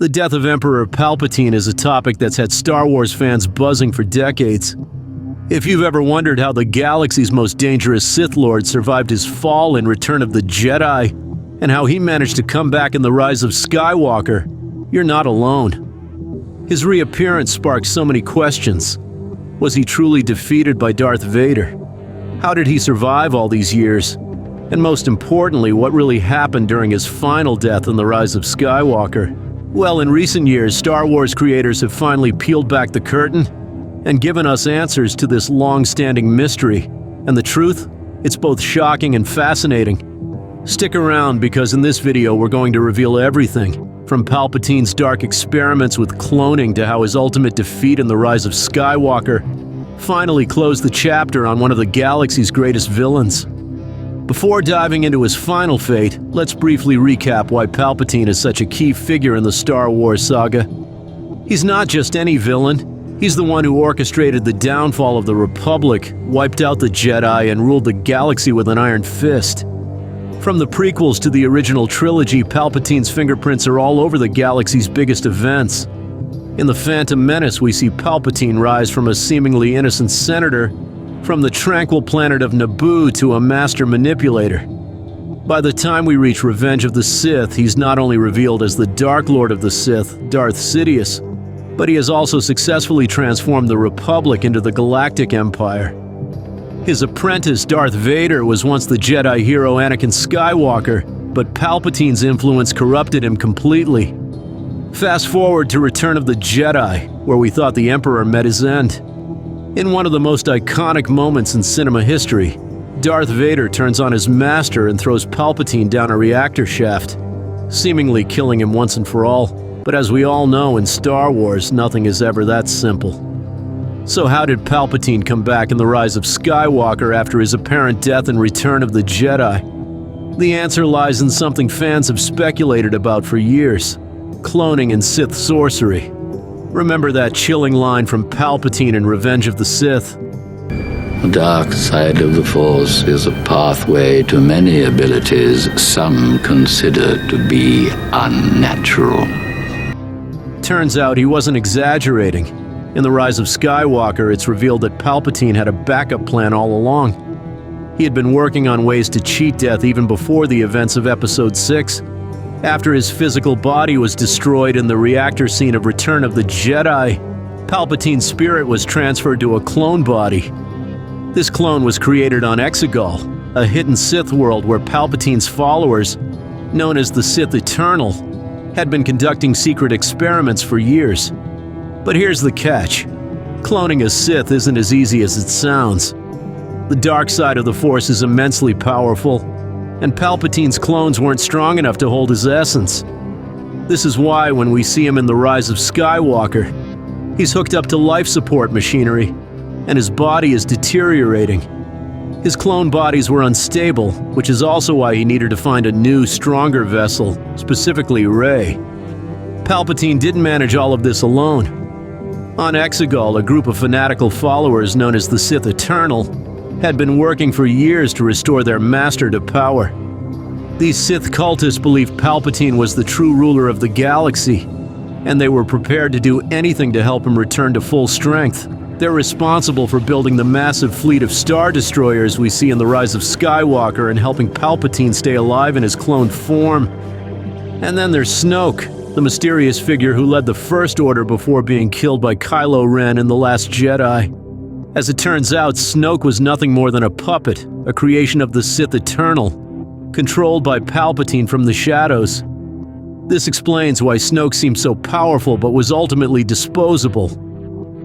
The death of Emperor Palpatine is a topic that's had Star Wars fans buzzing for decades. If you've ever wondered how the galaxy's most dangerous Sith Lord survived his fall in Return of the Jedi, and how he managed to come back in the Rise of Skywalker, you're not alone. His reappearance sparked so many questions. Was he truly defeated by Darth Vader? How did he survive all these years? And most importantly, what really happened during his final death in the Rise of Skywalker? Well, in recent years, Star Wars creators have finally peeled back the curtain and given us answers to this long-standing mystery. And the truth? It's both shocking and fascinating. Stick around, because in this video we're going to reveal everything, from Palpatine's dark experiments with cloning to how his ultimate defeat in the Rise of Skywalker finally closed the chapter on one of the galaxy's greatest villains. Before diving into his final fate, let's briefly recap why Palpatine is such a key figure in the Star Wars saga. He's not just any villain. He's the one who orchestrated the downfall of the Republic, wiped out the Jedi, and ruled the galaxy with an iron fist. From the prequels to the original trilogy, Palpatine's fingerprints are all over the galaxy's biggest events. In The Phantom Menace, we see Palpatine rise from a seemingly innocent senator, from the tranquil planet of Naboo to a master manipulator. By the time we reach Revenge of the Sith, he's not only revealed as the Dark Lord of the Sith, Darth Sidious, but he has also successfully transformed the Republic into the Galactic Empire. His apprentice, Darth Vader, was once the Jedi hero Anakin Skywalker, but Palpatine's influence corrupted him completely. Fast forward to Return of the Jedi, where we thought the Emperor met his end. In one of the most iconic moments in cinema history, Darth Vader turns on his master and throws Palpatine down a reactor shaft, seemingly killing him once and for all. But as we all know, in Star Wars, nothing is ever that simple. So how did Palpatine come back in the Rise of Skywalker after his apparent death in Return of the Jedi? The answer lies in something fans have speculated about for years: cloning and Sith sorcery. Remember that chilling line from Palpatine in Revenge of the Sith? The dark side of the Force is a pathway to many abilities some consider to be unnatural. Turns out he wasn't exaggerating. In the Rise of Skywalker, it's revealed that Palpatine had a backup plan all along. He had been working on ways to cheat death even before the events of Episode 6. After his physical body was destroyed in the reactor scene of Return of the Jedi, Palpatine's spirit was transferred to a clone body. This clone was created on Exegol, a hidden Sith world where Palpatine's followers, known as the Sith Eternal, had been conducting secret experiments for years. But here's the catch: cloning a Sith isn't as easy as it sounds. The dark side of the Force is immensely powerful, and Palpatine's clones weren't strong enough to hold his essence. This is why when we see him in the Rise of Skywalker, he's hooked up to life support machinery, and his body is deteriorating. His clone bodies were unstable, which is also why he needed to find a new, stronger vessel, specifically Rey. Palpatine didn't manage all of this alone. On Exegol, a group of fanatical followers known as the Sith Eternal had been working for years to restore their master to power. These Sith cultists believed Palpatine was the true ruler of the galaxy, and they were prepared to do anything to help him return to full strength. They're responsible for building the massive fleet of Star Destroyers we see in the Rise of Skywalker and helping Palpatine stay alive in his cloned form. And then there's Snoke, the mysterious figure who led the First Order before being killed by Kylo Ren in The Last Jedi. As it turns out, Snoke was nothing more than a puppet, a creation of the Sith Eternal, controlled by Palpatine from the shadows. This explains why Snoke seemed so powerful but was ultimately disposable.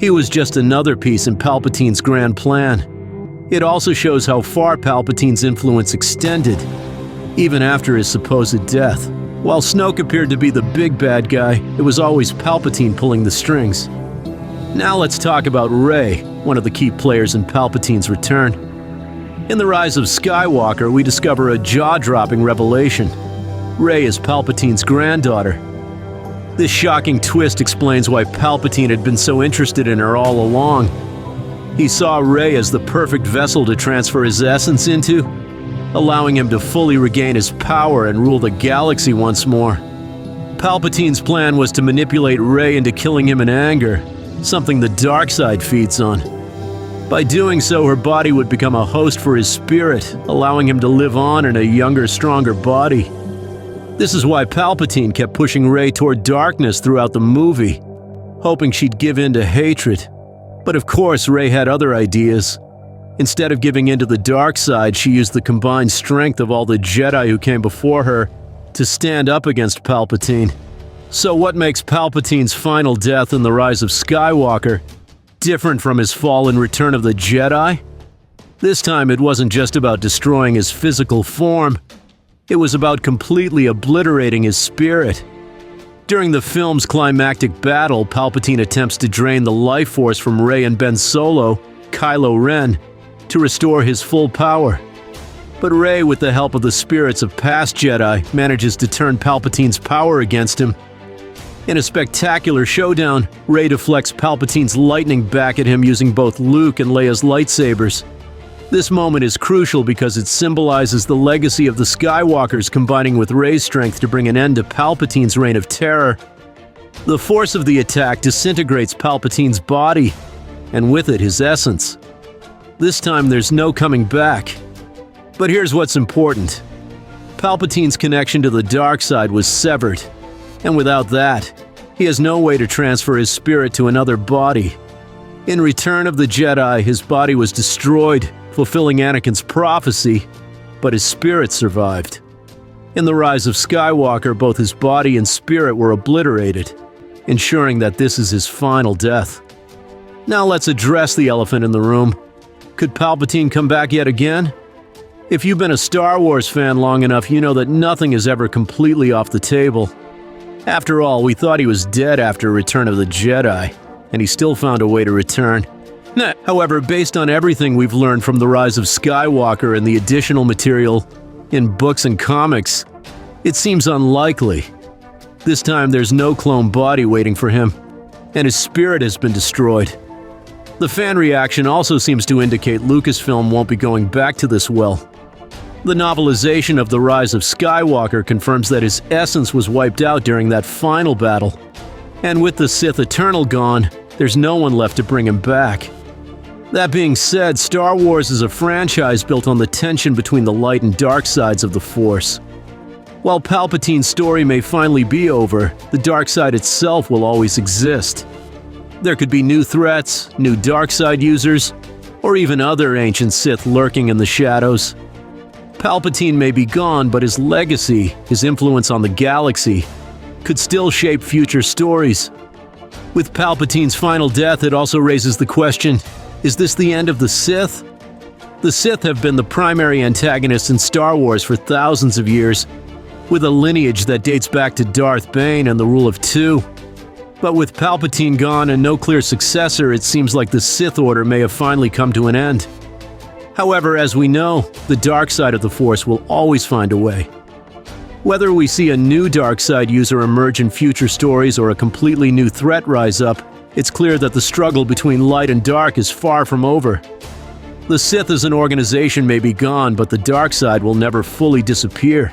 He was just another piece in Palpatine's grand plan. It also shows how far Palpatine's influence extended, even after his supposed death. While Snoke appeared to be the big bad guy, it was always Palpatine pulling the strings. Now let's talk about Rey, one of the key players in Palpatine's return. In The Rise of Skywalker, we discover a jaw-dropping revelation. Rey is Palpatine's granddaughter. This shocking twist explains why Palpatine had been so interested in her all along. He saw Rey as the perfect vessel to transfer his essence into, allowing him to fully regain his power and rule the galaxy once more. Palpatine's plan was to manipulate Rey into killing him in anger, something the dark side feeds on. By doing so, her body would become a host for his spirit, allowing him to live on in a younger, stronger body. This is why Palpatine kept pushing Rey toward darkness throughout the movie, hoping she'd give in to hatred. But of course, Rey had other ideas. Instead of giving in to the dark side, she used the combined strength of all the Jedi who came before her to stand up against Palpatine. So what makes Palpatine's final death in The Rise of Skywalker different from his fall in Return of the Jedi? This time it wasn't just about destroying his physical form, it was about completely obliterating his spirit. During the film's climactic battle, Palpatine attempts to drain the life force from Rey and Ben Solo, Kylo Ren, to restore his full power. But Rey, with the help of the spirits of past Jedi, manages to turn Palpatine's power against him. In a spectacular showdown, Rey deflects Palpatine's lightning back at him using both Luke and Leia's lightsabers. This moment is crucial because it symbolizes the legacy of the Skywalkers combining with Rey's strength to bring an end to Palpatine's reign of terror. The force of the attack disintegrates Palpatine's body, and with it his essence. This time there's no coming back. But here's what's important. Palpatine's connection to the dark side was severed, and without that, he has no way to transfer his spirit to another body. In Return of the Jedi, his body was destroyed, fulfilling Anakin's prophecy, but his spirit survived. In The Rise of Skywalker, both his body and spirit were obliterated, ensuring that this is his final death. Now let's address the elephant in the room. Could Palpatine come back yet again? If you've been a Star Wars fan long enough, you know that nothing is ever completely off the table. After all, we thought he was dead after Return of the Jedi, and he still found a way to return. However, based on everything we've learned from The Rise of Skywalker and the additional material in books and comics, it seems unlikely. This time there's no clone body waiting for him, and his spirit has been destroyed. The fan reaction also seems to indicate Lucasfilm won't be going back to this well. The novelization of The Rise of Skywalker confirms that his essence was wiped out during that final battle. And with the Sith Eternal gone, there's no one left to bring him back. That being said, Star Wars is a franchise built on the tension between the light and dark sides of the Force. While Palpatine's story may finally be over, the dark side itself will always exist. There could be new threats, new dark side users, or even other ancient Sith lurking in the shadows. Palpatine may be gone, but his legacy, his influence on the galaxy, could still shape future stories. With Palpatine's final death, it also raises the question, is this the end of the Sith? The Sith have been the primary antagonists in Star Wars for thousands of years, with a lineage that dates back to Darth Bane and the Rule of Two. But with Palpatine gone and no clear successor, it seems like the Sith Order may have finally come to an end. However, as we know, the dark side of the Force will always find a way. Whether we see a new dark side user emerge in future stories or a completely new threat rise up, it's clear that the struggle between light and dark is far from over. The Sith as an organization may be gone, but the dark side will never fully disappear.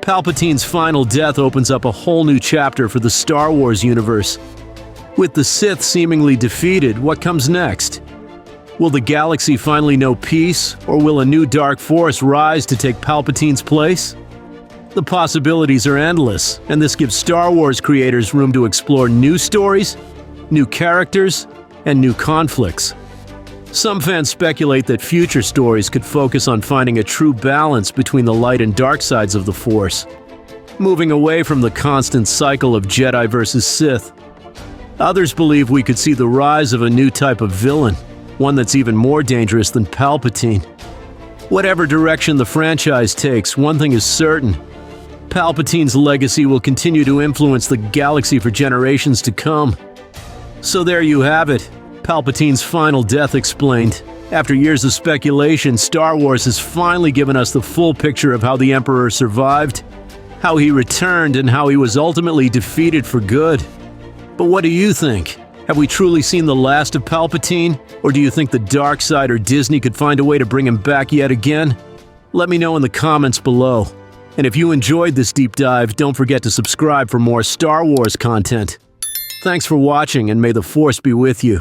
Palpatine's final death opens up a whole new chapter for the Star Wars universe. With the Sith seemingly defeated, what comes next? Will the galaxy finally know peace, or will a new dark force rise to take Palpatine's place? The possibilities are endless, and this gives Star Wars creators room to explore new stories, new characters, and new conflicts. Some fans speculate that future stories could focus on finding a true balance between the light and dark sides of the Force, moving away from the constant cycle of Jedi versus Sith. Others believe we could see the rise of a new type of villain, one that's even more dangerous than Palpatine. Whatever direction the franchise takes, one thing is certain: Palpatine's legacy will continue to influence the galaxy for generations to come. So there you have it. Palpatine's final death explained. After years of speculation, Star Wars has finally given us the full picture of how the Emperor survived, how he returned, and how he was ultimately defeated for good. But what do you think? Have we truly seen the last of Palpatine? Or do you think the dark side or Disney could find a way to bring him back yet again? Let me know in the comments below. And if you enjoyed this deep dive, don't forget to subscribe for more Star Wars content. Thanks for watching, and may the Force be with you.